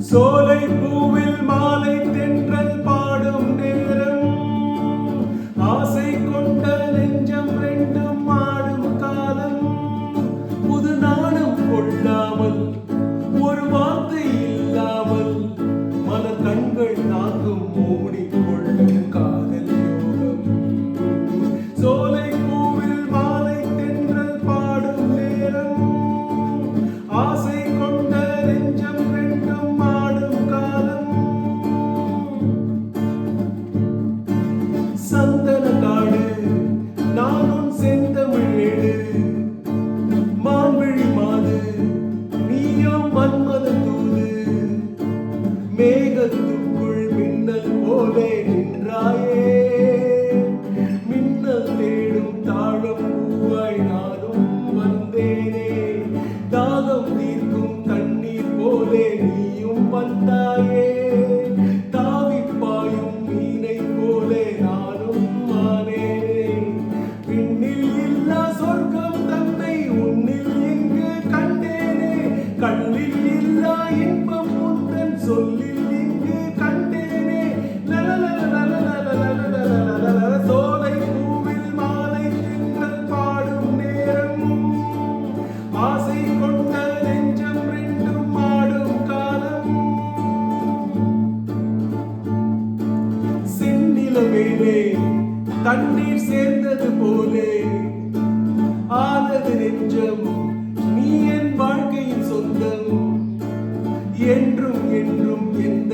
சோலை பூவில் மாலை தென்றல் பாடும் நேரம் ஆசை கொண்ட நெஞ்சம் ரெண்டும் ஆடும் காலம் புது நாணம் கொள்ளாமல் ஒரு வார்த்தை இல்லாமல் மன கண்கள் நாக்கும் மூடிக்கொள்ளும் காதல் யோகம் சோலை பூவில் மாலை தென்றல் பாடும் நேரம் ஆசை கொண்ட நெஞ்சம் ரெண்டும் ஆடும் காலம் சந்தன காடு நானும் செந்தமிழேடு மான்விழி மாது நீயும் மன்மத தூது மேகத்துக்குள் மின்னல் போலே நின்றாயே மின்னல் தேடும் தாழம் பூவாய் நானும் வந்தேனே தாகம் தீர்க்கும் தண்ணீர் போலே நீயும் வந்தாயே தாவிப்பாயும் மீனை போலே நானும் ஆனேனே விண்ணில் இல்லா சொர்க்கம் தன்னை உன்னில் இங்கு கண்டேனே கண்ணில் இல்லா இன்பம் உந்தன் சொல்லில் இங்கு கண்டேனே சோலை பூவில் மாலை தென்றல் பாடும் நேரம் ஆசை கொண்ட நெஞ்சம் ரெண்டும் ஆடும் காலம் செந்நிலவேலே தண்ணீர் சேர்ந்தது போலே ஆனது நெஞ்சம் நீ என் வாழ்க்கையின் சொந்தம் என்றும் என்றும் எந்த